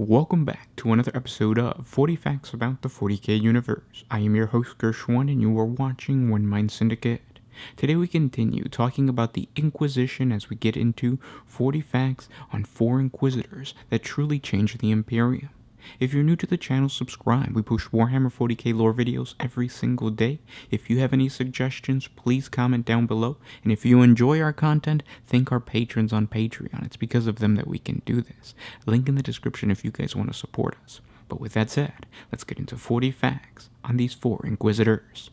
Welcome back to another episode of 40 Facts About the 40K Universe. I am your host Gershwin and you are watching One Mind Syndicate. Today we continue talking about the Inquisition as we get into 40 facts on 4 Inquisitors that truly changed the Imperium. If you're new to the channel, subscribe. We push Warhammer 40K lore videos every single day. If you have any suggestions, please comment down below. And if you enjoy our content, thank our patrons on Patreon. It's because of them that we can do this. Link in the description if you guys want to support us. But with that said, let's get into 40 facts on these 4 Inquisitors.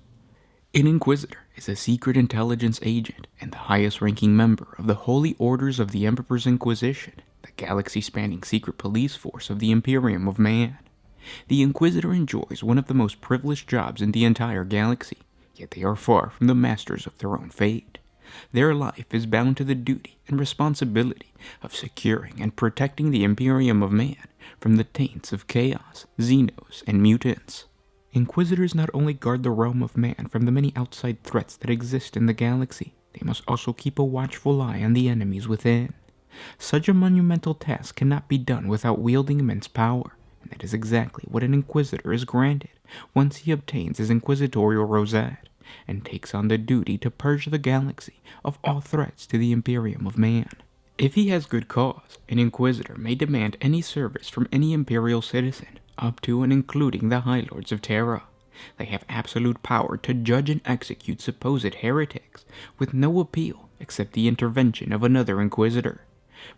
An Inquisitor is a secret intelligence agent and the highest ranking member of the Holy Orders of the Emperor's Inquisition, the galaxy-spanning secret police force of the Imperium of Man. The Inquisitor enjoys one of the most privileged jobs in the entire galaxy, yet they are far from the masters of their own fate. Their life is bound to the duty and responsibility of securing and protecting the Imperium of Man from the taints of chaos, xenos, and mutants. Inquisitors not only guard the realm of man from the many outside threats that exist in the galaxy, they must also keep a watchful eye on the enemies within. Such a monumental task cannot be done without wielding immense power, and that is exactly what an Inquisitor is granted once he obtains his inquisitorial rosette, and takes on the duty to purge the galaxy of all threats to the Imperium of Man. If he has good cause, an Inquisitor may demand any service from any Imperial citizen, up to and including the High Lords of Terra. They have absolute power to judge and execute supposed heretics, with no appeal except the intervention of another Inquisitor.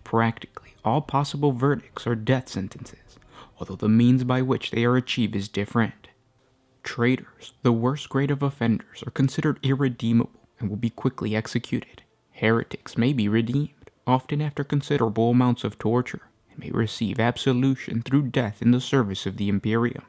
Practically all possible verdicts are death sentences, although the means by which they are achieved is different. Traitors, the worst grade of offenders, are considered irredeemable and will be quickly executed. Heretics may be redeemed, often after considerable amounts of torture, and may receive absolution through death in the service of the Imperium.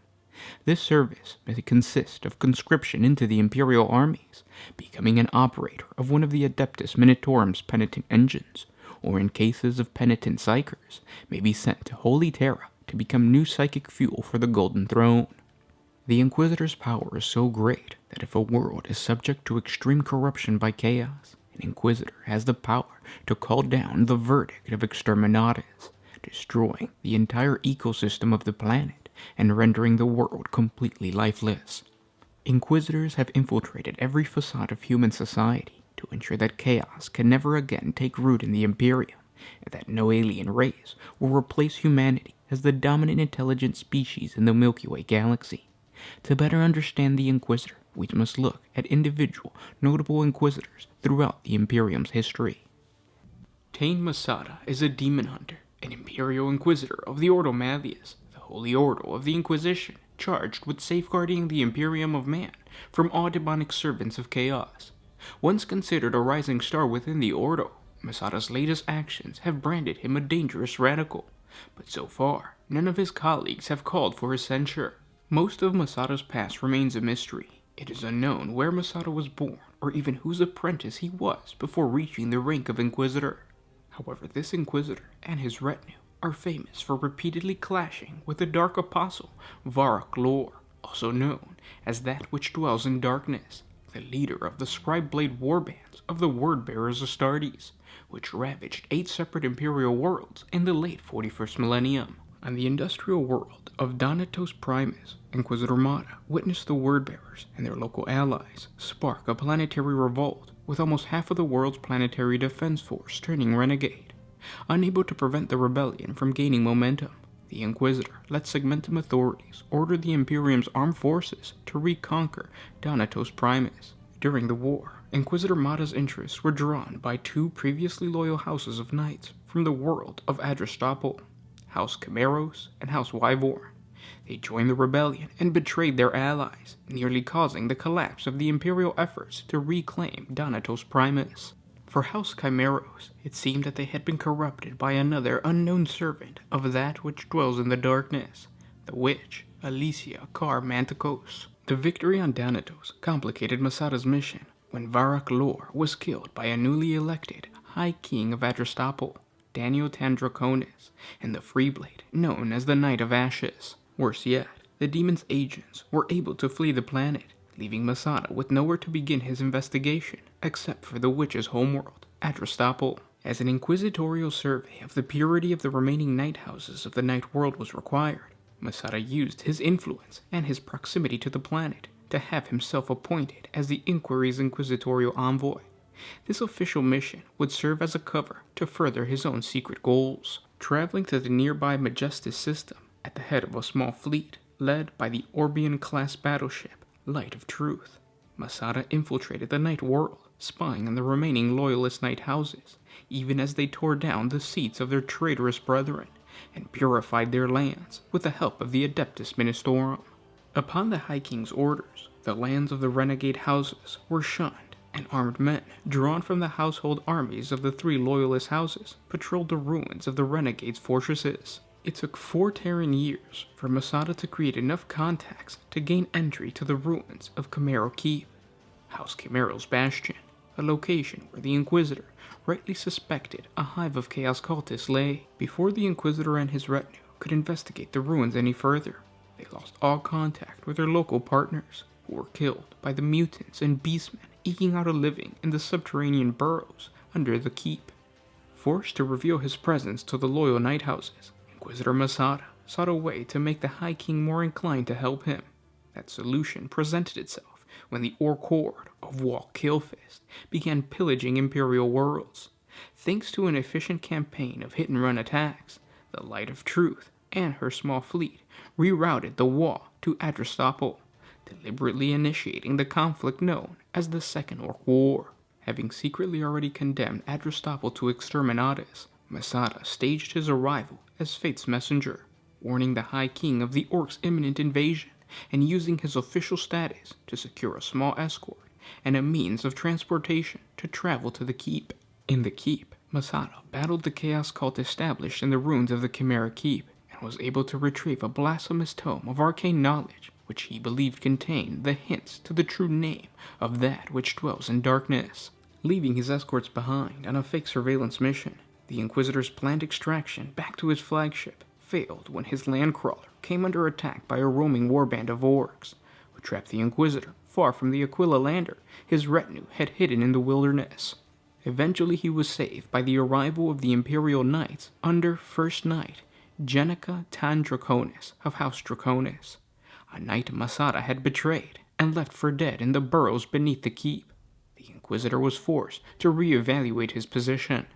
This service may consist of conscription into the Imperial armies, becoming an operator of one of the Adeptus Minotorum's penitent engines, or in cases of penitent psychers, may be sent to Holy Terra to become new psychic fuel for the Golden Throne. The Inquisitor's power is so great that if a world is subject to extreme corruption by chaos, an Inquisitor has the power to call down the verdict of exterminatus, destroying the entire ecosystem of the planet and rendering the world completely lifeless. Inquisitors have infiltrated every facade of human society to ensure that chaos can never again take root in the Imperium, and that no alien race will replace humanity as the dominant intelligent species in the Milky Way galaxy. To better understand the Inquisitor, we must look at individual notable Inquisitors throughout the Imperium's history. Tain Masada is a demon hunter, an Imperial Inquisitor of the Ordo Malleus, the Holy Order of the Inquisition, charged with safeguarding the Imperium of Man from all demonic servants of chaos. Once considered a rising star within the Ordo, Masada's latest actions have branded him a dangerous radical, but so far, none of his colleagues have called for his censure. Most of Masada's past remains a mystery. It is unknown where Masada was born, or even whose apprentice he was before reaching the rank of Inquisitor. However, this Inquisitor and his retinue are famous for repeatedly clashing with the Dark Apostle, Varrock Lore, also known as that which dwells in darkness, the leader of the Scribe-Blade warbands of the Wordbearers Astartes, which ravaged 8 separate Imperial worlds in the late 41st millennium. On the industrial world of Donatos Primus, Inquisitor Masada witnessed the Wordbearers and their local allies spark a planetary revolt, with almost half of the world's planetary defense force turning renegade. Unable to prevent the rebellion from gaining momentum, the Inquisitor let Segmentum authorities order the Imperium's armed forces to reconquer Donatos Primus. During the war, Inquisitor Masada's interests were drawn by 2 previously loyal houses of knights from the world of Adrestopol, House Chimeros and House Wyvorn. They joined the rebellion and betrayed their allies, nearly causing the collapse of the Imperial efforts to reclaim Donatos Primus. For House Chimeros, it seemed that they had been corrupted by another unknown servant of that which dwells in the darkness, the witch Alicia Car Manticos. The victory on Donatos complicated Masada's mission when Varrock Lore was killed by a newly elected High King of Adrestopol, Daniel Tandraconis, and the Freeblade known as the Knight of Ashes. Worse yet, the demon's agents were able to flee the planet, leaving Masada with nowhere to begin his investigation except for the witch's homeworld, Adrestopol. As an inquisitorial survey of the purity of the remaining night houses of the night world was required, Masada used his influence and his proximity to the planet to have himself appointed as the Inquiry's inquisitorial envoy. This official mission would serve as a cover to further his own secret goals. Traveling to the nearby Majestus system at the head of a small fleet led by the Orbian-class battleship Light of Truth, Masada infiltrated the night world, spying on the remaining loyalist night houses, even as they tore down the seats of their traitorous brethren and purified their lands with the help of the Adeptus Ministorum. Upon the High King's orders, the lands of the renegade houses were shunned, and armed men, drawn from the household armies of the 3 loyalist houses, patrolled the ruins of the renegades' fortresses. It took 4 Terran years for Masada to create enough contacts to gain entry to the ruins of Camaro Keep, House Camaro's bastion, a location where the Inquisitor rightly suspected a hive of Chaos cultists lay. Before the Inquisitor and his retinue could investigate the ruins any further, they lost all contact with their local partners, who were killed by the mutants and beastmen eking out a living in the subterranean burrows under the keep. Forced to reveal his presence to the loyal night houses, Inquisitor Masada sought a way to make the High King more inclined to help him. That solution presented itself when the Orc Horde of Walk Killfist began pillaging Imperial worlds. Thanks to an efficient campaign of hit-and-run attacks, the Light of Truth and her small fleet rerouted the Wall to Adrestopol, deliberately initiating the conflict known as the Second Orc War. Having secretly already condemned Adrestopol to exterminatus, Masada staged his arrival as Fate's messenger, warning the High King of the Orcs' imminent invasion and using his official status to secure a small escort and a means of transportation to travel to the Keep. In the Keep, Masada battled the Chaos cult established in the ruins of the Chimera Keep and was able to retrieve a blasphemous tome of arcane knowledge which he believed contained the hints to the true name of that which dwells in darkness. Leaving his escorts behind on a fake surveillance mission, the Inquisitor's planned extraction back to his flagship failed when his landcrawler came under attack by a roaming warband of orcs, who trapped the Inquisitor far from the Aquila lander his retinue had hidden in the wilderness. Eventually he was saved by the arrival of the Imperial Knights under First Knight Jenica Tan Draconis of House Draconis, a knight Masada had betrayed and left for dead in the burrows beneath the keep. The Inquisitor was forced to re-evaluate his position.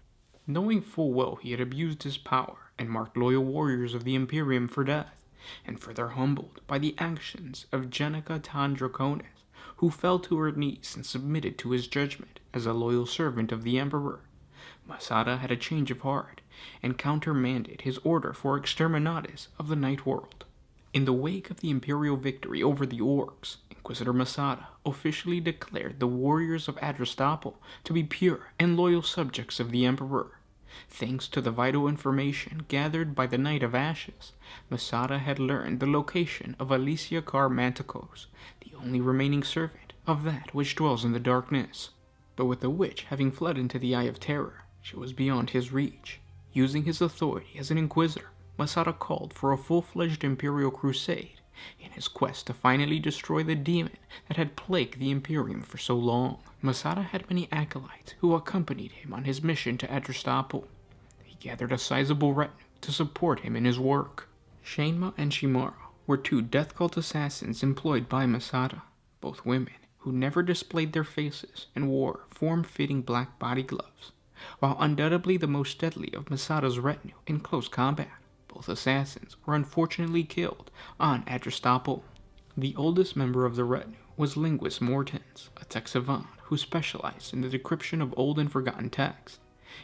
Knowing full well he had abused his power and marked loyal warriors of the Imperium for death, and further humbled by the actions of Jenica Tan Draconis, who fell to her knees and submitted to his judgment as a loyal servant of the Emperor, Masada had a change of heart and countermanded his order for exterminatus of the Night World. In the wake of the Imperial victory over the Orcs, Inquisitor Masada officially declared the warriors of Adrestopol to be pure and loyal subjects of the Emperor. Thanks to the vital information gathered by the Knight of Ashes, Masada had learned the location of Alicia Car Manticos, the only remaining servant of that which dwells in the darkness. But with the witch having fled into the Eye of Terror, she was beyond his reach. Using his authority as an Inquisitor, Masada called for a full-fledged Imperial crusade in his quest to finally destroy the demon that had plagued the Imperium for so long. Masada had many acolytes who accompanied him on his mission to Adrestopol. He gathered a sizable retinue to support him in his work. Shainma and Shimara were 2 death cult assassins employed by Masada, both women who never displayed their faces and wore form-fitting black body gloves. While undoubtedly the most deadly of Masada's retinue in close combat, both assassins were unfortunately killed on Adrestopol. The oldest member of the retinue was Linguist Mortens, a tech savant who specialized in the decryption of old and forgotten text.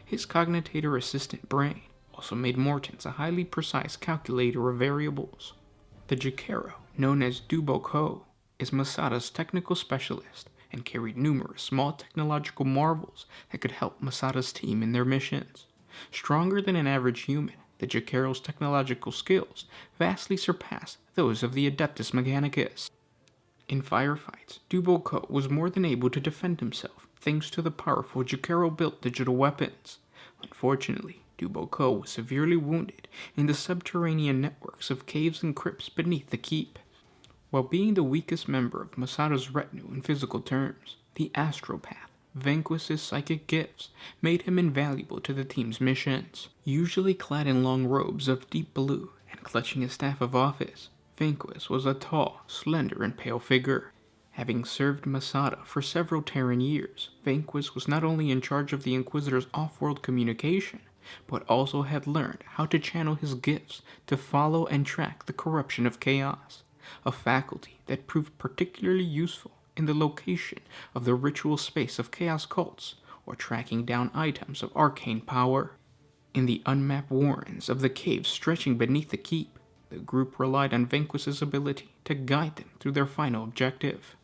His cogitator assistant brain also made Mortens a highly precise calculator of variables. The Jacaro, known as Duboko, is Masada's technical specialist and carried numerous small technological marvels that could help Masada's team in their missions. Stronger than an average human, the Jacaro's technological skills vastly surpassed those of the Adeptus Mechanicus. In firefights, Duboko was more than able to defend himself thanks to the powerful Jacaro-built digital weapons. Unfortunately, Duboko was severely wounded in the subterranean networks of caves and crypts beneath the keep. While being the weakest member of Masada's retinue in physical terms, the Astropath Vanquist's psychic gifts made him invaluable to the team's missions. Usually clad in long robes of deep blue and clutching his staff of office, Vanquist was a tall, slender, and pale figure. Having served Masada for several Terran years, Vanquist was not only in charge of the Inquisitor's off-world communication, but also had learned how to channel his gifts to follow and track the corruption of chaos, a faculty that proved particularly useful in the location of the ritual space of chaos cults or tracking down items of arcane power. In the unmapped warrens of the caves stretching beneath the keep, the group relied on Vanquist's ability to guide them through their final objective.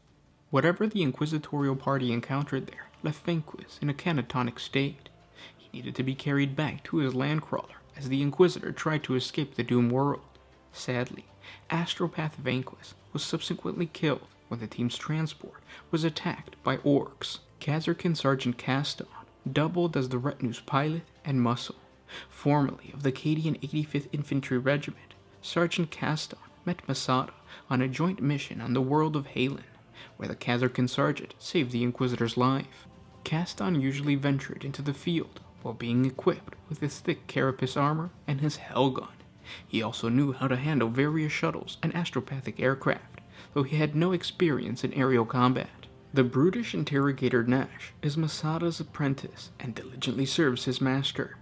Whatever the inquisitorial party encountered there left Vanquist in a catatonic state. He needed to be carried back to his landcrawler as the Inquisitor tried to escape the doomed world. Sadly, Astropath Vanquist was subsequently killed when the team's transport was attacked by orcs. Kazarkin Sergeant Caston doubled as the retinue's pilot and muscle. Formerly of the Cadian 85th Infantry Regiment, Sergeant Caston met Masada on a joint mission on the world of Halen, where the Kazarkin Sergeant saved the Inquisitor's life. Caston usually ventured into the field while being equipped with his thick carapace armor and his hell gun. He also knew how to handle various shuttles and astropathic aircraft, though he had no experience in aerial combat. The brutish interrogator Nash is Masada's apprentice and diligently serves his master.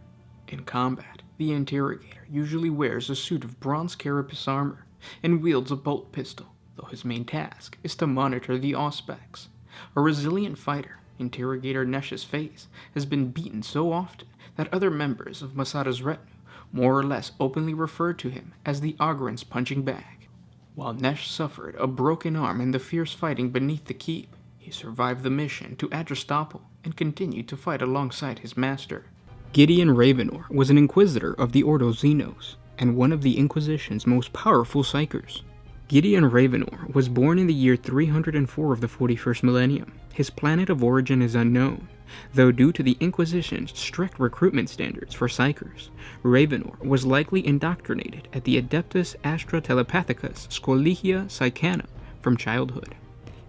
In combat, the interrogator usually wears a suit of bronze carapace armor and wields a bolt pistol, though his main task is to monitor the Auspex. A resilient fighter, Interrogator Nash's face has been beaten so often that other members of Masada's retinue more or less openly referred to him as the Ogryn's punching bag. While Nesh suffered a broken arm in the fierce fighting beneath the keep, he survived the mission to Adrestopol and continued to fight alongside his master. Gideon Ravenor was an Inquisitor of the Ordo Xenos, and one of the Inquisition's most powerful psychers. Gideon Ravenor was born in the year 304 of the 41st millennium. His planet of origin is unknown, though due to the Inquisition's strict recruitment standards for psychers, Ravenor was likely indoctrinated at the Adeptus Astra Telepathicus Scholicia Psychana from childhood.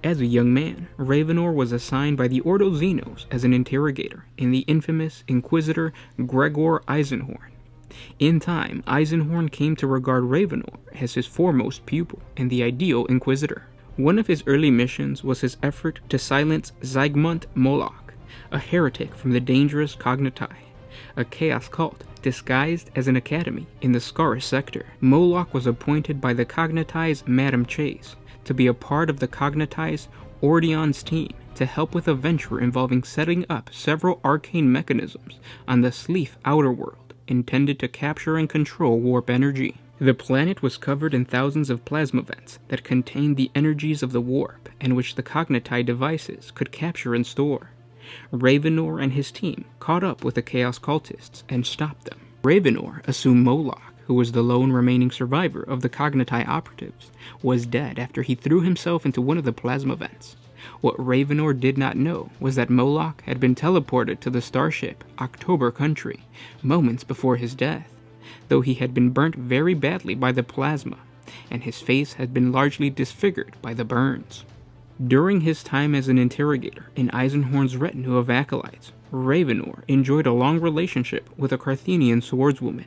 As a young man, Ravenor was assigned by the Ordo Xenos as an interrogator in the infamous Inquisitor Gregor Eisenhorn. In time, Eisenhorn came to regard Ravenor as his foremost pupil and the ideal Inquisitor. One of his early missions was his effort to silence Zygmunt Moloch, a heretic from the dangerous Cognitai, a chaos cult disguised as an academy in the Scaris sector. Moloch was appointed by the Cognitai's Madame Chase to be a part of the Cognitai's Ordion's team to help with a venture involving setting up several arcane mechanisms on the Sleaf outer world intended to capture and control warp energy. The planet was covered in thousands of plasma vents that contained the energies of the warp and which the Cognitai devices could capture and store. Ravenor and his team caught up with the Chaos cultists and stopped them. Ravenor assumed Moloch, who was the lone remaining survivor of the Cognitai operatives, was dead after he threw himself into one of the plasma vents. What Ravenor did not know was that Moloch had been teleported to the starship October Country moments before his death, though he had been burnt very badly by the plasma, and his face had been largely disfigured by the burns. During his time as an interrogator in Eisenhorn's retinue of acolytes, Ravenor enjoyed a long relationship with a Carthenian swordswoman.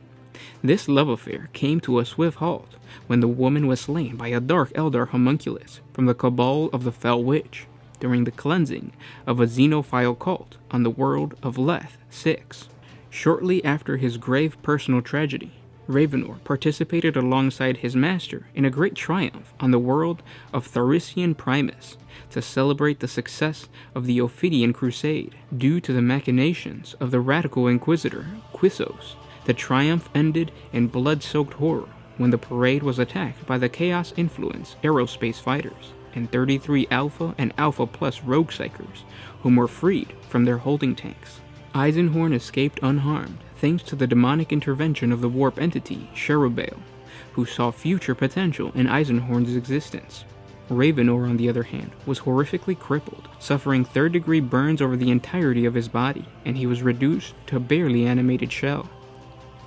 This love affair came to a swift halt when the woman was slain by a dark Eldar homunculus from the cabal of the Fell Witch during the cleansing of a xenophile cult on the world of Leth 6. Shortly after his grave personal tragedy, Ravenor participated alongside his master in a great triumph on the world of Tharisian Primus to celebrate the success of the Ophidian Crusade. Due to the machinations of the radical Inquisitor Quissos, the triumph ended in blood-soaked horror when the parade was attacked by the Chaos-influenced aerospace fighters and 33 Alpha and Alpha Plus rogue psychers, whom were freed from their holding tanks. Eisenhorn escaped unharmed thanks to the demonic intervention of the warp entity Cherubale, who saw future potential in Eisenhorn's existence. Ravenor, on the other hand, was horrifically crippled, suffering third-degree burns over the entirety of his body, and he was reduced to a barely animated shell.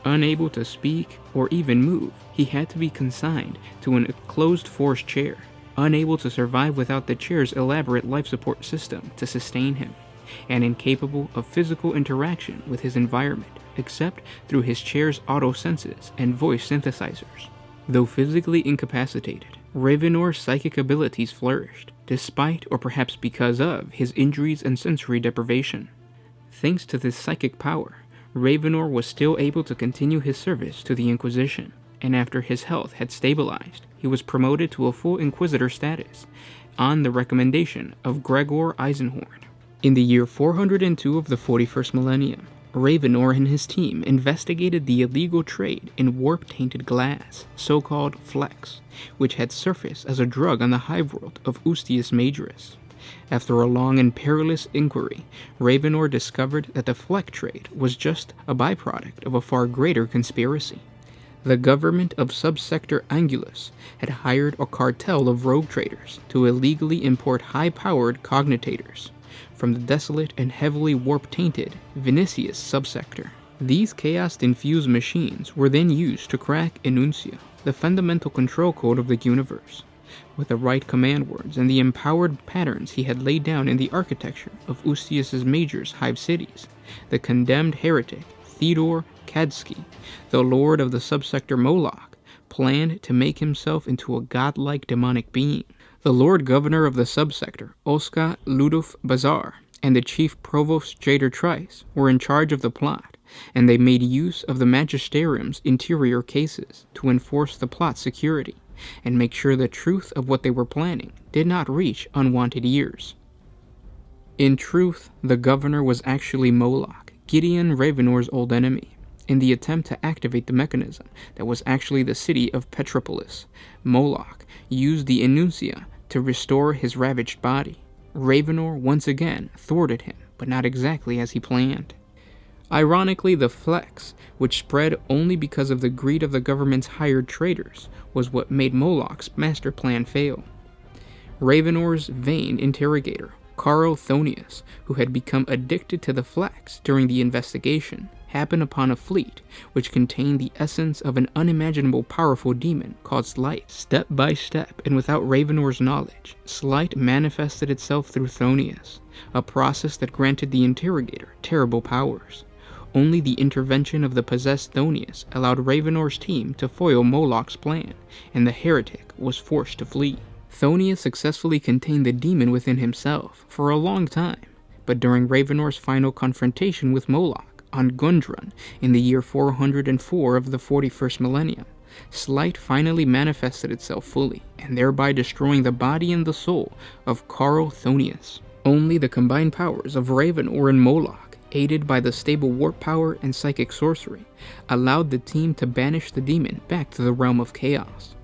Unable to speak or even move, he had to be consigned to an enclosed force chair, unable to survive without the chair's elaborate life support system to sustain him. and incapable of physical interaction with his environment, except through his chair's auto-senses and voice synthesizers. Though physically incapacitated, Ravenor's psychic abilities flourished, despite or perhaps because of his injuries and sensory deprivation. Thanks to this psychic power, Ravenor was still able to continue his service to the Inquisition, and after his health had stabilized, he was promoted to a full Inquisitor status, on the recommendation of Gregor Eisenhorn. In the year 402 of the 41st millennium, Ravenor and his team investigated the illegal trade in warp-tainted glass, so-called flecks, which had surfaced as a drug on the hive-world of Ustius Majoris. After a long and perilous inquiry, Ravenor discovered that the fleck trade was just a byproduct of a far greater conspiracy. The government of Subsector Angulus had hired a cartel of rogue traders to illegally import high-powered cognitators from the desolate and heavily warp-tainted Vinicius subsector. These chaos-infused machines were then used to crack Enuncia, the fundamental control code of the universe. With the right command words and the empowered patterns he had laid down in the architecture of Ustius Major's hive cities, the condemned heretic Theodore Kadsky, the lord of the subsector Moloch, planned to make himself into a godlike demonic being. The Lord Governor of the subsector, Oskar Ludov Bazar, and the Chief Provost Jader Trice were in charge of the plot, and they made use of the Magisterium's interior cases to enforce the plot's security, and make sure the truth of what they were planning did not reach unwanted ears. In truth, the governor was actually Moloch, Gideon Ravenor's old enemy. In the attempt to activate the mechanism that was actually the city of Petropolis, Moloch used the Enuncia to restore his ravaged body. Ravenor once again thwarted him, but not exactly as he planned. Ironically, the flecks, which spread only because of the greed of the government's hired traders, was what made Moloch's master plan fail. Ravenor's vain interrogator, Carl Thonius, who had become addicted to the flecks during the investigation, happened upon a fleet which contained the essence of an unimaginable powerful demon called Slight. Step by step, and without Ravenor's knowledge, Slight manifested itself through Thonius, a process that granted the interrogator terrible powers. Only the intervention of the possessed Thonius allowed Ravenor's team to foil Moloch's plan, and the heretic was forced to flee. Thonius successfully contained the demon within himself for a long time, but during Ravenor's final confrontation with Moloch on Gundrun in the year 404 of the 41st millennium, Slight finally manifested itself fully, and thereby destroying the body and the soul of Carl Thonius. Only the combined powers of Ravenor and Moloch, aided by the stable warp power and psychic sorcery, allowed the team to banish the demon back to the realm of chaos.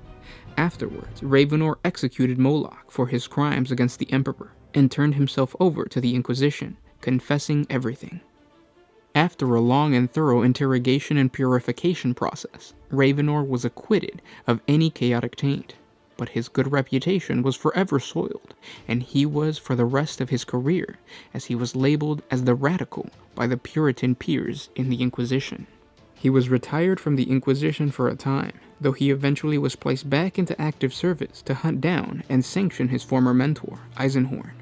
Afterwards, Ravenor executed Moloch for his crimes against the Emperor, and turned himself over to the Inquisition, confessing everything. After a long and thorough interrogation and purification process, Ravenor was acquitted of any chaotic taint, but his good reputation was forever soiled, and he was for the rest of his career, as he was labeled as the radical by the Puritan peers in the Inquisition. He was retired from the Inquisition for a time, though he eventually was placed back into active service to hunt down and sanction his former mentor, Eisenhorn.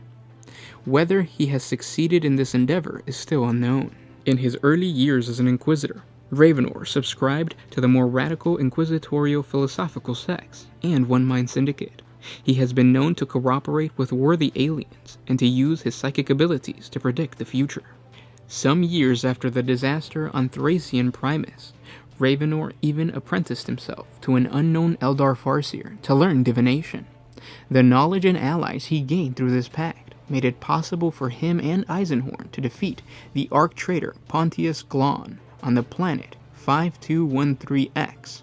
Whether he has succeeded in this endeavor is still unknown. In his early years as an Inquisitor, Ravenor subscribed to the more radical inquisitorial philosophical sects and One Mind Syndicate. He has been known to cooperate with worthy aliens and to use his psychic abilities to predict the future. Some years after the disaster on Thracian Primus, Ravenor even apprenticed himself to an unknown Eldar Farseer to learn divination. The knowledge and allies he gained through this pact made it possible for him and Eisenhorn to defeat the Arch-Traitor Pontius Glon on the planet 5213X,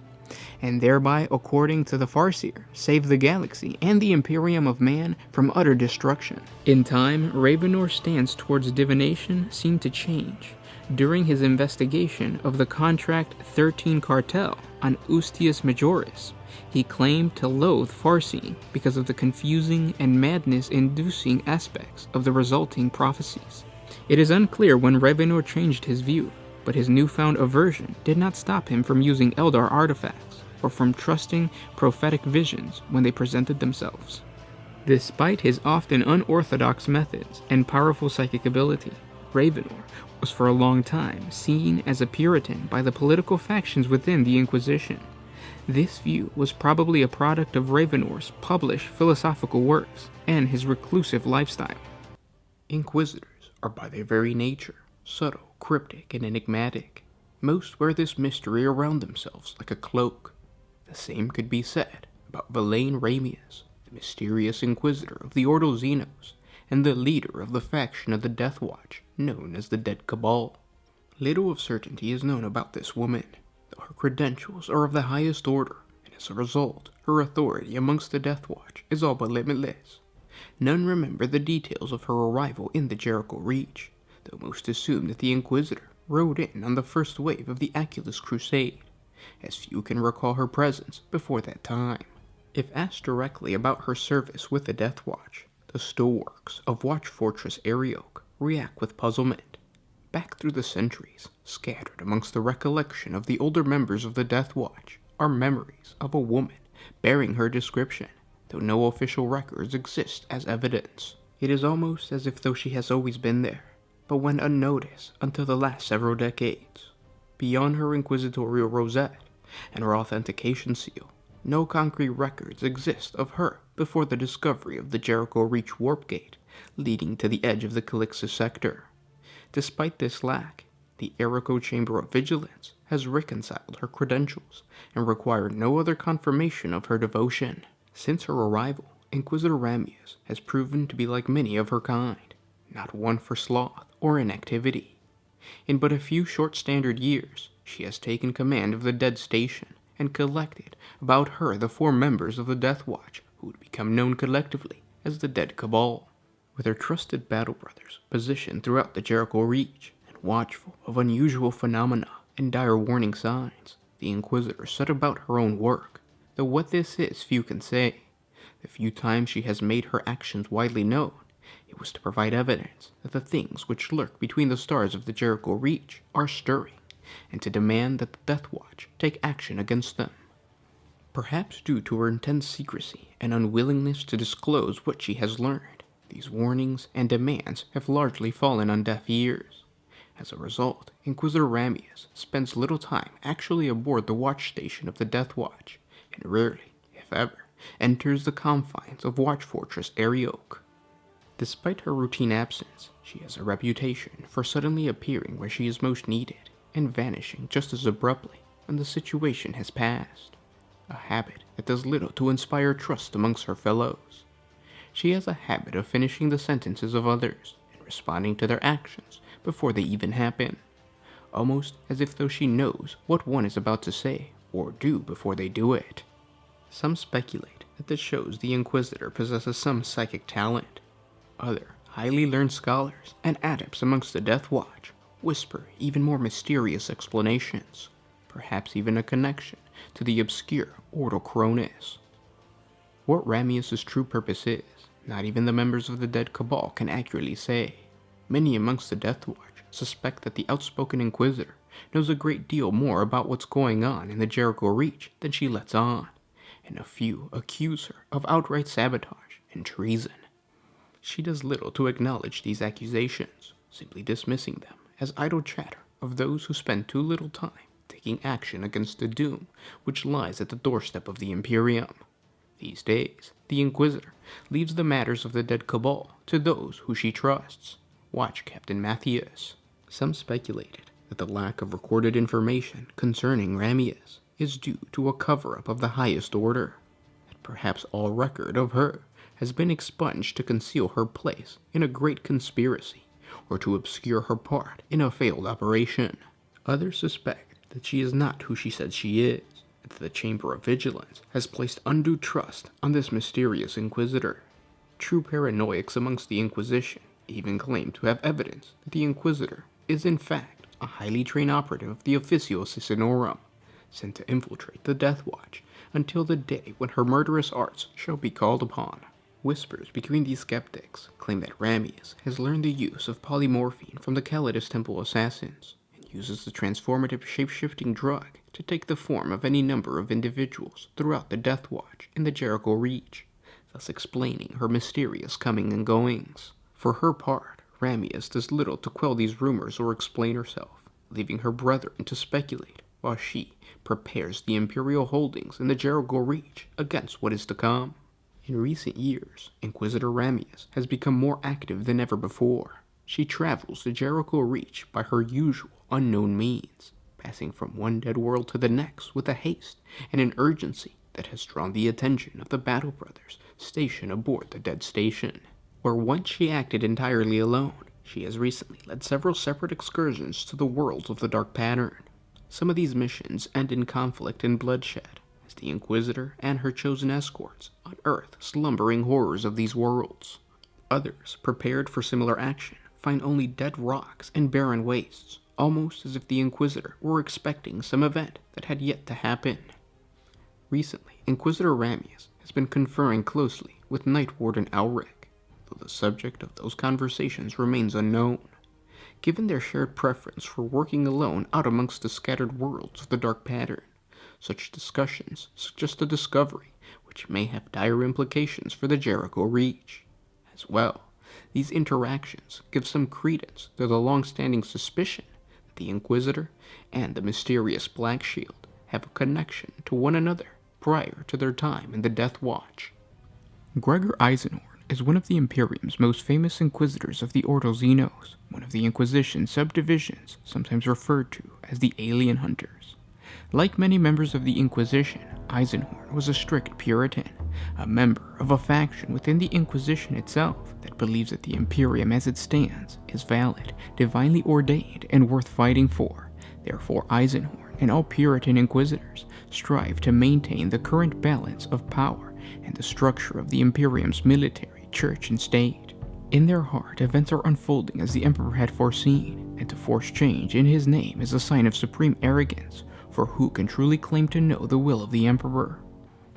and thereby, according to the Farseer, save the galaxy and the Imperium of Man from utter destruction. In time, Ravenor's stance towards divination seemed to change. During his investigation of the Contract 13 cartel on Ustius Majoris, he claimed to loathe Farseeing because of the confusing and madness-inducing aspects of the resulting prophecies. It is unclear when Ravenor changed his view, but his newfound aversion did not stop him from using Eldar artifacts, or from trusting prophetic visions when they presented themselves. Despite his often unorthodox methods and powerful psychic ability, Ravenor was for a long time seen as a Puritan by the political factions within the Inquisition. This view was probably a product of Ravenor's published philosophical works and his reclusive lifestyle. Inquisitors are by their very nature subtle, cryptic, and enigmatic. Most wear this mystery around themselves like a cloak. The same could be said about Inquisitor Ramius, the mysterious Inquisitor of the Ordo Xenos, and the leader of the faction of the Death Watch, known as the Dead Cabal. Little of certainty is known about this woman, though her credentials are of the highest order, and as a result, her authority amongst the Death Watch is all but limitless. None remember the details of her arrival in the Jericho Reach, though most assume that the Inquisitor rode in on the first wave of the Aculus Crusade, as few can recall her presence before that time. If asked directly about her service with the Death Watch, the stalwarts of Watch Fortress Arioch react with puzzlement. Back through the centuries, scattered amongst the recollection of the older members of the Death Watch, are memories of a woman bearing her description, though no official records exist as evidence. It is almost as if though she has always been there, but went unnoticed until the last several decades. Beyond her inquisitorial rosette and her authentication seal, no concrete records exist of her before the discovery of the Jericho Reach warp gate leading to the edge of the Calixis sector. Despite this lack, the Echo Chamber of Vigilance has reconciled her credentials and required no other confirmation of her devotion. Since her arrival, Inquisitor Ramius has proven to be like many of her kind, not one for sloth or inactivity. In but a few short standard years, she has taken command of the Dead Station and collected about her the 4 members of the Death Watch who would become known collectively as the Dead Cabal. With her trusted battle brothers positioned throughout the Jericho Reach and watchful of unusual phenomena and dire warning signs, the Inquisitor set about her own work, though what this is few can say. The few times she has made her actions widely known, it was to provide evidence that the things which lurk between the stars of the Jericho Reach are stirring, and to demand that the Death Watch take action against them. Perhaps due to her intense secrecy and unwillingness to disclose what she has learned, these warnings and demands have largely fallen on deaf ears. As a result, Inquisitor Ramius spends little time actually aboard the watch station of the Death Watch, and rarely, if ever, enters the confines of Watch Fortress Arioch. Despite her routine absence, she has a reputation for suddenly appearing where she is most needed, and vanishing just as abruptly when the situation has passed. A habit that does little to inspire trust amongst her fellows. She has a habit of finishing the sentences of others and responding to their actions before they even happen, almost as if though she knows what one is about to say or do before they do it. Some speculate that this shows the Inquisitor possesses some psychic talent. Other highly learned scholars and adepts amongst the Death Watch whisper even more mysterious explanations, perhaps even a connection to the obscure Ordo Coronis. What Ramius' true purpose is, not even the members of the Dead Cabal can accurately say. Many amongst the Death Watch suspect that the outspoken Inquisitor knows a great deal more about what's going on in the Jericho Reach than she lets on, and a few accuse her of outright sabotage and treason. She does little to acknowledge these accusations, simply dismissing them as idle chatter of those who spend too little time taking action against the doom which lies at the doorstep of the Imperium. These days, the Inquisitor leaves the matters of the Dead Cabal to those who she trusts. Watch Captain Matthias. Some speculated that the lack of recorded information concerning Ramius is due to a cover-up of the highest order, that perhaps all record of her has been expunged to conceal her place in a great conspiracy or to obscure her part in a failed operation. Others suspect that she is not who she said she is, and that the Chamber of Vigilance has placed undue trust on this mysterious Inquisitor. True paranoics amongst the Inquisition even claim to have evidence that the Inquisitor is in fact a highly trained operative of the Officio Sicinorum, sent to infiltrate the Death Watch until the day when her murderous arts shall be called upon. Whispers between these skeptics claim that Ramius has learned the use of polymorphine from the Calidus Temple assassins, and uses the transformative shape-shifting drug to take the form of any number of individuals throughout the Death Watch in the Jericho Reach, thus explaining her mysterious coming and goings. For her part, Ramius does little to quell these rumors or explain herself, leaving her brethren to speculate, while she prepares the Imperial holdings in the Jericho Reach against what is to come. In recent years, Inquisitor Ramius has become more active than ever before. She travels the Jericho Reach by her usual unknown means, passing from one dead world to the next with a haste and an urgency that has drawn the attention of the Battle Brothers stationed aboard the dead station. Where once she acted entirely alone, she has recently led several separate excursions to the worlds of the Dark Pattern. Some of these missions end in conflict and bloodshed, as the Inquisitor and her chosen escorts unearth slumbering horrors of these worlds. Others, prepared for similar action, find only dead rocks and barren wastes, almost as if the Inquisitor were expecting some event that had yet to happen. Recently, Inquisitor Ramius has been conferring closely with Night Warden Alric, though the subject of those conversations remains unknown. Given their shared preference for working alone out amongst the scattered worlds of the Dark Pattern, such discussions suggest a discovery which may have dire implications for the Jericho Reach. As well, these interactions give some credence to the long-standing suspicion that the Inquisitor and the mysterious Black Shield have a connection to one another prior to their time in the Death Watch. Gregor Eisenhorn is one of the Imperium's most famous Inquisitors of the Ordo Xenos, one of the Inquisition subdivisions, sometimes referred to as the Alien Hunters. Like many members of the Inquisition, Eisenhorn was a strict Puritan, a member of a faction within the Inquisition itself that believes that the Imperium as it stands is valid, divinely ordained, and worth fighting for. Therefore, Eisenhorn and all Puritan Inquisitors strive to maintain the current balance of power and the structure of the Imperium's military, church, and state. In their heart, events are unfolding as the Emperor had foreseen, and to force change in his name is a sign of supreme arrogance, for who can truly claim to know the will of the Emperor?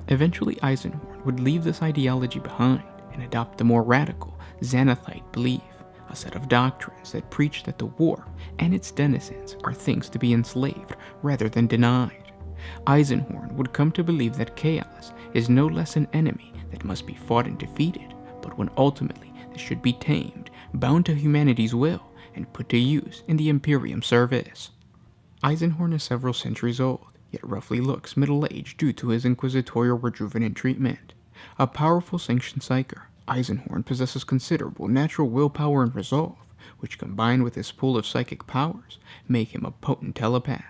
Eventually, Eisenhorn would leave this ideology behind and adopt the more radical Xanathite belief, a set of doctrines that preach that the war and its denizens are things to be enslaved rather than denied. Eisenhorn would come to believe that chaos is no less an enemy that must be fought and defeated, but one ultimately that should be tamed, bound to humanity's will, and put to use in the Imperium service. Eisenhorn is several centuries old, yet roughly looks middle-aged due to his inquisitorial rejuvenant treatment. A powerful sanctioned psyker, Eisenhorn possesses considerable natural willpower and resolve, which combined with his pool of psychic powers, make him a potent telepath.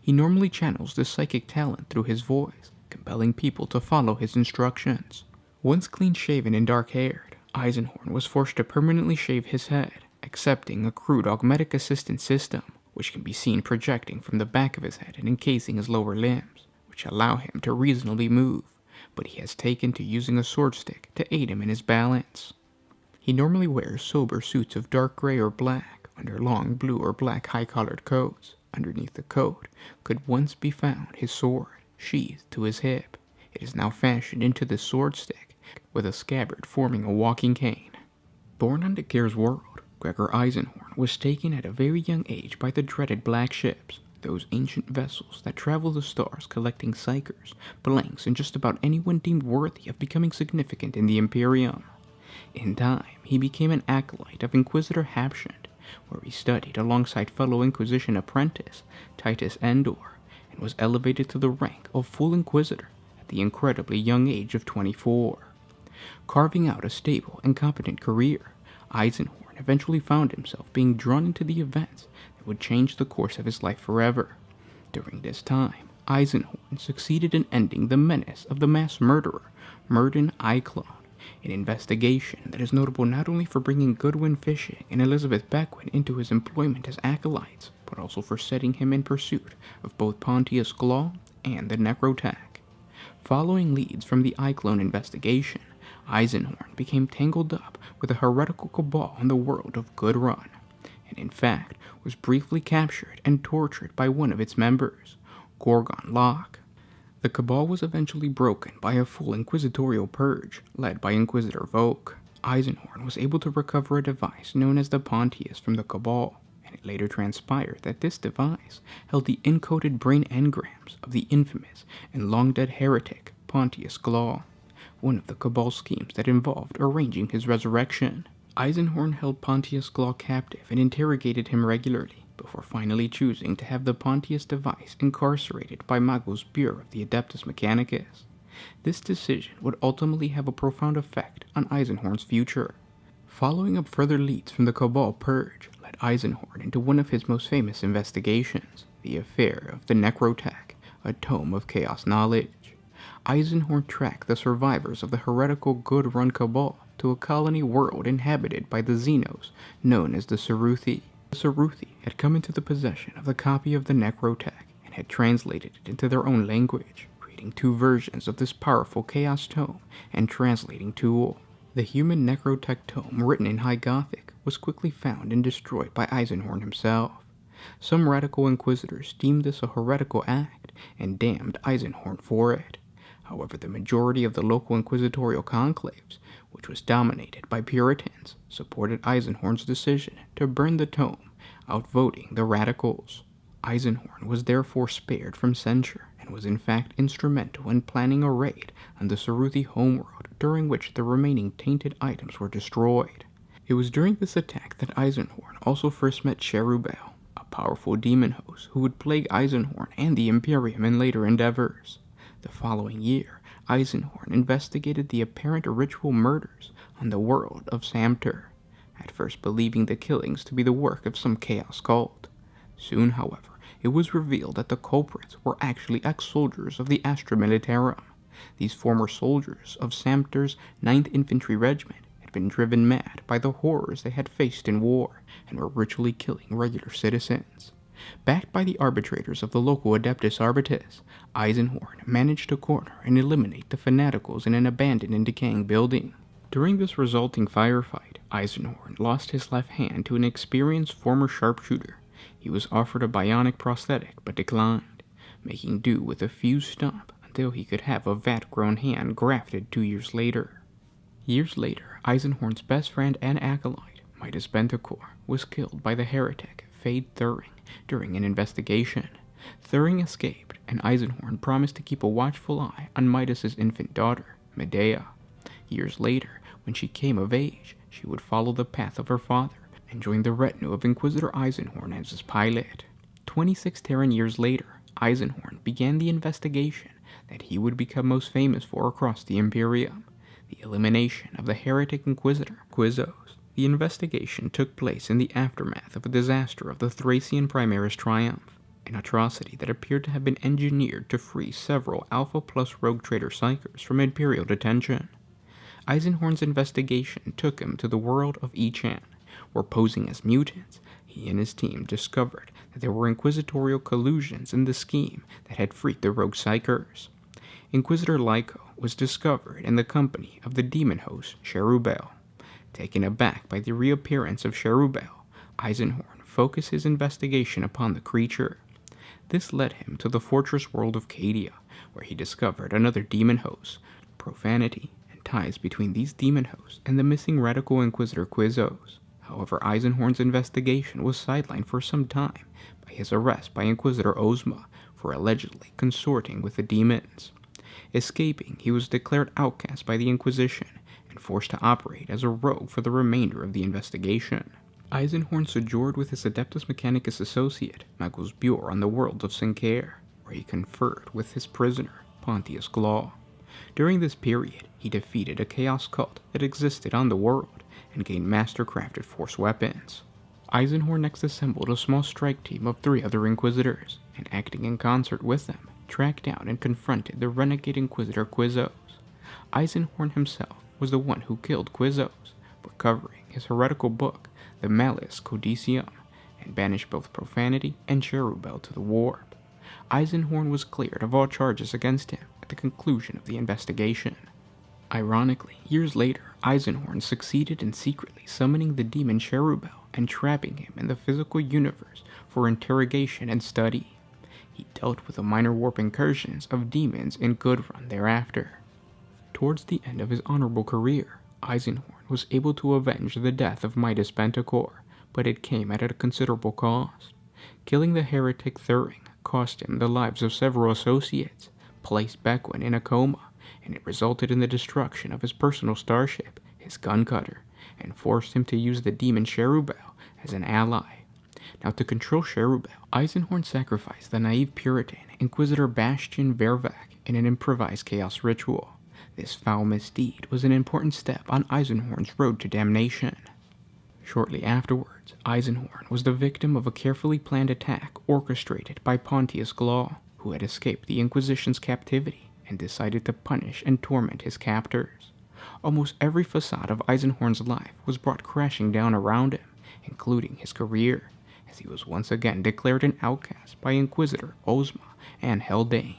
He normally channels this psychic talent through his voice, compelling people to follow his instructions. Once clean-shaven and dark-haired, Eisenhorn was forced to permanently shave his head, accepting a crude augmetic assistance system, which can be seen projecting from the back of his head and encasing his lower limbs, which allow him to reasonably move, but he has taken to using a sword stick to aid him in his balance. He normally wears sober suits of dark gray or black under long blue or black high-collared coats. Underneath the coat could once be found his sword, sheathed to his hip. It is now fashioned into the sword stick, with a scabbard forming a walking cane. Born on Dekir's world, Gregor Eisenhorn was taken at a very young age by the dreaded Black Ships, those ancient vessels that travel the stars collecting psychers, blanks, and just about anyone deemed worthy of becoming significant in the Imperium. In time, he became an acolyte of Inquisitor Habshund, where he studied alongside fellow Inquisition apprentice Titus Endor, and was elevated to the rank of full Inquisitor at the incredibly young age of 24. Carving out a stable and competent career, Eisenhorn eventually found himself being drawn into the events that would change the course of his life forever. During this time, Eisenhorn succeeded in ending the menace of the mass murderer, Murden Iclone, an investigation that is notable not only for bringing Goodwin Fishing and Elizabeth Beckwin into his employment as acolytes, but also for setting him in pursuit of both Pontius Glaw and the Necrotech. Following leads from the Iclone investigation, Eisenhorn became tangled up with a heretical cabal in the world of Good Run, and in fact was briefly captured and tortured by one of its members, Gorgon Locke. The cabal was eventually broken by a full inquisitorial purge led by Inquisitor Voke. Eisenhorn was able to recover a device known as the Pontius from the cabal, and it later transpired that this device held the encoded brain engrams of the infamous and long-dead heretic Pontius Glaw. one of the Cabal schemes that involved arranging his resurrection. Eisenhorn held Pontius Claw captive and interrogated him regularly, before finally choosing to have the Pontius device incarcerated by Magos Bureau of the Adeptus Mechanicus. This decision would ultimately have a profound effect on Eisenhorn's future. Following up further leads from the Cabal Purge led Eisenhorn into one of his most famous investigations, the affair of the Necrotech, a tome of chaos knowledge. Eisenhorn tracked the survivors of the heretical Good Run Cabal to a colony world inhabited by the Xenos, known as the Ceruthi. The Ceruthi had come into the possession of the copy of the Necrotech and had translated it into their own language, creating two versions of this powerful chaos tome and translating tool. The human Necrotech tome, written in High Gothic, was quickly found and destroyed by Eisenhorn himself. Some radical inquisitors deemed this a heretical act and damned Eisenhorn for it. However, the majority of the local inquisitorial conclaves, which was dominated by Puritans, supported Eisenhorn's decision to burn the tome, outvoting the radicals. Eisenhorn was therefore spared from censure and was in fact instrumental in planning a raid on the Ceruthi homeworld, during which the remaining tainted items were destroyed. It was during this attack that Eisenhorn also first met Cherubel, a powerful demon host who would plague Eisenhorn and the Imperium in later endeavors. The following year, Eisenhorn investigated the apparent ritual murders on the world of Samter, at first believing the killings to be the work of some chaos cult. Soon, however, it was revealed that the culprits were actually ex-soldiers of the Astra Militarum. These former soldiers of Samter's 9th Infantry Regiment had been driven mad by the horrors they had faced in war and were ritually killing regular citizens. Backed by the arbitrators of the local Adeptus Arbites, Eisenhorn managed to corner and eliminate the fanaticals in an abandoned and decaying building. During this resulting firefight, Eisenhorn lost his left hand to an experienced former sharpshooter. He was offered a bionic prosthetic but declined, making do with a fused stump until he could have a vat-grown hand grafted 2 years later. Years later, Eisenhorn's best friend and acolyte, Midas Benticor, was killed by the heretic Fade Thuring during an investigation. Thuring escaped, and Eisenhorn promised to keep a watchful eye on Midas's infant daughter, Medea. Years later, when she came of age, she would follow the path of her father and join the retinue of Inquisitor Eisenhorn as his pilot. 26 Terran years later, Eisenhorn began the investigation that he would become most famous for across the Imperium, the elimination of the heretic Inquisitor Quizos. The investigation took place in the aftermath of a disaster of the Thracian Primaris Triumph, an atrocity that appeared to have been engineered to free several Alpha Plus rogue trader psychers from Imperial detention. Eisenhorn's investigation took him to the world of Echan, where, posing as mutants, he and his team discovered that there were inquisitorial collusions in the scheme that had freed the rogue psychers. Inquisitor Lyco was discovered in the company of the demon host Cherubel. Taken aback by the reappearance of Cherubel, Eisenhorn focused his investigation upon the creature. This led him to the fortress world of Cadia, where he discovered another demon host, Profanity, and ties between these demon hosts and the missing radical Inquisitor Quizos. However, Eisenhorn's investigation was sidelined for some time by his arrest by Inquisitor Ozma for allegedly consorting with the demons. Escaping, he was declared outcast by the Inquisition and forced to operate as a rogue for the remainder of the investigation. Eisenhorn sojourned with his Adeptus Mechanicus associate, Magos Buer, on the world of Sincair, where he conferred with his prisoner, Pontius Claw. During this period, he defeated a chaos cult that existed on the world and gained master-crafted force weapons. Eisenhorn next assembled a small strike team of 3 other Inquisitors, and acting in concert with them, tracked down and confronted the renegade Inquisitor Quizos. Eisenhorn himself was the one who killed Quizos, recovering his heretical book, the Malleus Codicium, and banished both Profanity and Cherubel to the Warp. Eisenhorn was cleared of all charges against him at the conclusion of the investigation. Ironically, years later, Eisenhorn succeeded in secretly summoning the demon Cherubel and trapping him in the physical universe for interrogation and study. He dealt with the minor warp incursions of demons in Goodrun thereafter. Towards the end of his honorable career, Eisenhorn was able to avenge the death of Midas Benticor, but it came at a considerable cost. Killing the heretic Thuring cost him the lives of several associates, placed Bequin in a coma, and it resulted in the destruction of his personal starship, his gun cutter, and forced him to use the demon Cherubel as an ally. Now, to control Cherubel, Eisenhorn sacrificed the naive Puritan Inquisitor Bastian Vervac in an improvised chaos ritual. This foul misdeed was an important step on Eisenhorn's road to damnation. Shortly afterwards, Eisenhorn was the victim of a carefully planned attack orchestrated by Pontius Glaw, who had escaped the Inquisition's captivity and decided to punish and torment his captors. Almost every facade of Eisenhorn's life was brought crashing down around him, including his career, as he was once again declared an outcast by Inquisitor Ozma and Haldane.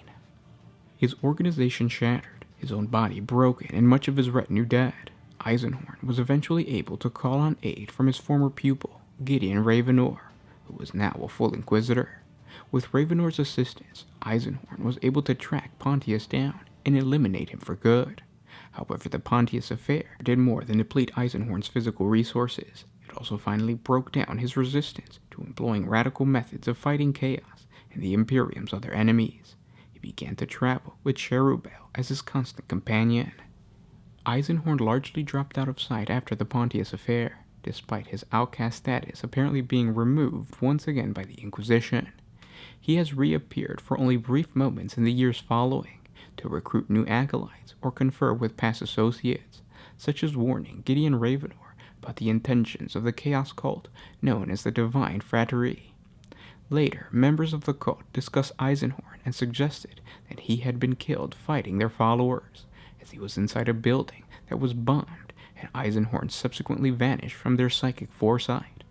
His organization shattered, his own body broken, and much of his retinue dead. Eisenhorn was eventually able to call on aid from his former pupil, Gideon Ravenor, who was now a full Inquisitor. With Ravenor's assistance, Eisenhorn was able to track Pontius down and eliminate him for good. However, the Pontius affair did more than deplete Eisenhorn's physical resources. It also finally broke down his resistance to employing radical methods of fighting chaos and the Imperium's other enemies. He began to travel with Cherubel as his constant companion. Eisenhorn largely dropped out of sight after the Pontius affair, despite his outcast status apparently being removed once again by the Inquisition. He has reappeared for only brief moments in the years following to recruit new acolytes or confer with past associates, such as warning Gideon Ravenor about the intentions of the chaos cult known as the Divine Fraternity. Later, members of the cult discussed Eisenhorn and suggested that he had been killed fighting their followers, as he was inside a building that was bombed, and Eisenhorn subsequently vanished from their psychic foresight.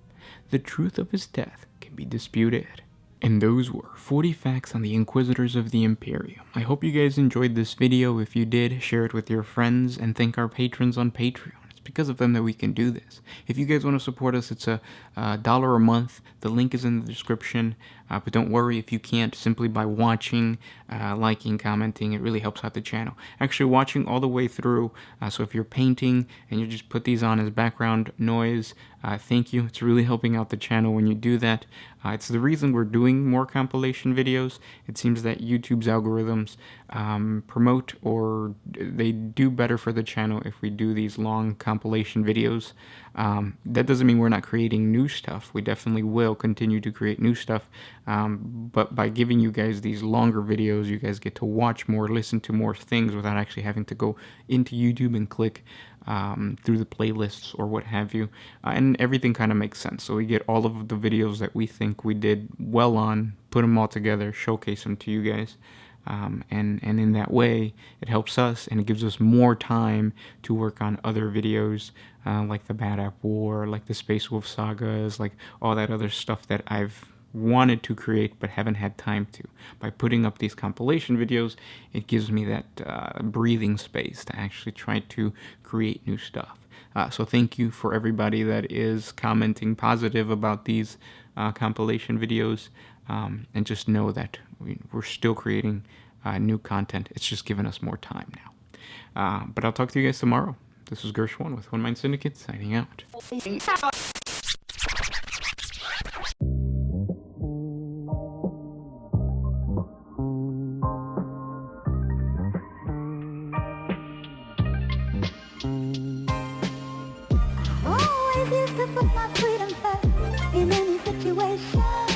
The truth of his death can be disputed. And those were 40 facts on the Inquisitors of the Imperium. I hope you guys enjoyed this video. If you did, share it with your friends, and thank our patrons on Patreon. It's because of them that we can do this. If you guys want to support us, it's $1 a month. The link is in the description. But don't worry if you can't, simply by watching, liking, commenting. It really helps out the channel. Actually, watching all the way through. So if you're painting and you just put these on as background noise, thank you. It's really helping out the channel when you do that. It's the reason we're doing more compilation videos. It seems that YouTube's algorithms promote, or they do better for the channel if we do these long compilation videos. That doesn't mean we're not creating new stuff. We definitely will continue to create new stuff. But by giving you guys these longer videos, you guys get to watch more, listen to more things without actually having to go into YouTube and click through the playlists or what have you. And everything kind of makes sense. So we get all of the videos that we think we did well on, put them all together, showcase them to you guys. And in that way, it helps us and it gives us more time to work on other videos like the Bad App War, like the Space Wolf sagas, like all that other stuff that I've wanted to create but haven't had time to. By putting up these compilation videos, it gives me that breathing space to actually try to create new stuff. So thank you for everybody that is commenting positive about these compilation videos, and just know that we're still creating new content. It's just given us more time now. But I'll talk to you guys tomorrow. This is Gershwan with One Mind Syndicate, signing out. Always used to put my freedom first in any situation.